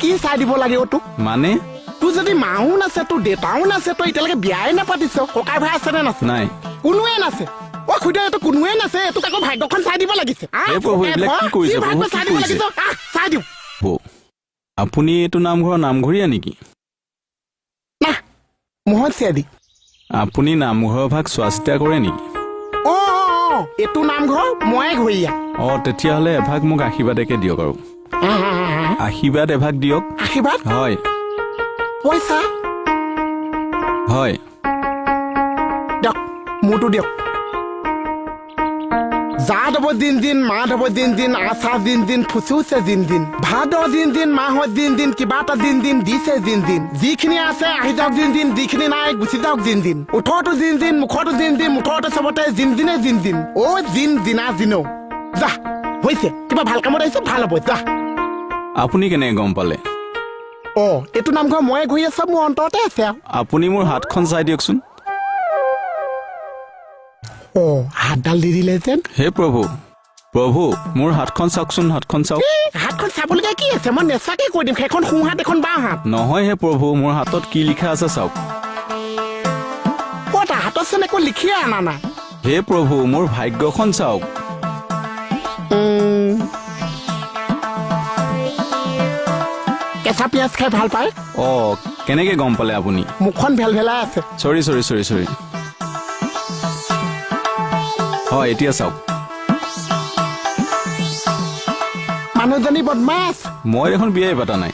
কি চাই দিব লাগে অ তোক মানে তোৰ যদি মাও নাছে তোৰ দেউতাও নাছে তই এতিয়ালৈকে বিয়াই নাপাতিছ ককাই ভাই আছে নে নাছে নাই কোনোৱে নাছে অ খুদে এইটো কোনোৱে নাছে এইটোক আকৌ ভাগ্যখন চাই দিব লাগিছে এই প্ৰভু, এইবিলাক কি কৰিছে? ভাগ্য প্ৰভু, কি চাই দিব কৰিছে? লাগিছে চাই দিওঁ আপুনি এইটো নামঘৰৰ নামঘৰীয়া নেকি না মোহন চিয়াদি আপুনি নামঘৰৰ ভাগ চোৱা চিতা কৰে নেকি অ এইটো নামঘৰ ময়ে ঘৰীয়া তেতিয়াহ'লে এভাগ মোক আশীৰ্বাদকে দিয়ক আৰু আশীৰ্বাদ এভাগ দিয়ক আশীৰ্বাদ হয় পইচা হয় দিয়ক মোৰটো দিয়ক জাত হ'ব দিন দিন মাত হ'ব দিন দিন আশা দিন দিন ফুচুছে দিন দিন ভাদ দিন দিন মাহত দিন দিন কিবা এটা দিন দিন দিছে দিন দিন যিখিনি আছে আহি যাওক দিন দিন যিখিনি নাই গুচি যাওক দিন দিন ওঠৰটো দিন দিন মুখতো দিন দিন মুঠতে চবতে দিন দিনে দিন দিন দিন দিনা দিনো যা হৈছে কিবা ভাল কামত আহিছে ভাল হ'ব যা আপুনি কেনেকৈ গম পালে এইটো নামঘৰ ময়ে ঘূৰি আছো মোৰ অন্তৰতে আছে আপুনি মোৰ হাতখন চাই দিয়কচোন হাতডাল দি দিলে যেন হে প্ৰভু প্ৰভু মোৰ হাতখন চাওকচোন হাতখন চাওক হাতখন চাবলগীয়া কি আছে মই নেচাকে কৈ দিম সেইখন সোঁ হাত এখন বাওঁ হাত নহয় হে প্ৰভু মোৰ হাতত কি লিখা আছে চাওক ক'তা হাতত চোন একো লিখিয়ে অনা নাই হে প্ৰভু মোৰ ভাগ্যখন চাওক কেঁচা পিঁয়াজ খাই ভাল পায় কেনেকে গম পালে আপুনি মুখখন ভেলভেলাই আছে চৰি হয় এতিয়া চাওক মানুহজনী বদমাছ মই দেখোন বিয়াই পতা নাই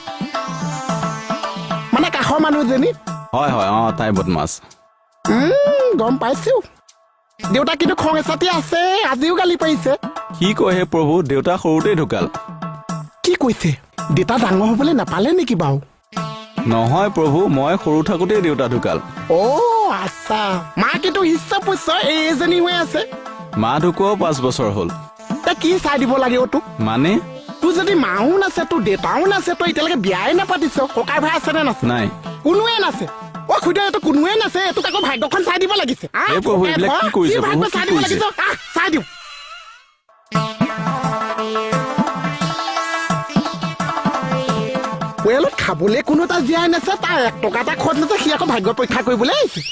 মানে কাষৰ মানুহজনী হয় তাই বদমাছ গম পাইছো দেউতা কিন্তু খং এচাতি আছে আজিও গালি পাৰিছে কি কয় হে প্ৰভু দেউতা সৰুতেই ঢুকাল কি কৈছে দেউতা ডাঙৰ হবলৈ নাপালে নেকি বাৰু নহয় প্ৰভু মই সৰু থাকোতেই দেউতা ঢুকাল আচ্ছা মা কিন্তু হিচ্ছ পুচ্ছ এইজনী হৈ আছে মা ঢুকুৱাও 5 বছৰ হ'ল তই কি চাই দিব লাগে তোক মানে তোৰ যদি মাও নাছে তোৰ দেউতাও নাছে তই এতিয়ালৈকে বিয়াই নাপাতিছ ককাই ভাই আছে নে নাছে নাই কোনোৱে নাছে খুদে এইটো কোনোৱে নাছে এইটোক আকৌ ভাগ্যখন চাই দিব লাগিছে এই প্ৰভু, এইবিলাক কি কৰিছে? ভাগ্য প্ৰভু, কি চাই দিব কৰিছে? লাগিছে চাই দিওঁ পৰিয়ালত খাবলৈ কোনো এটা জীয়াই নাছে তাৰ 1 টকা এটা খৰচ নাছে সি আকৌ ভাগ্য পৰীক্ষা কৰিবলৈ আহিছে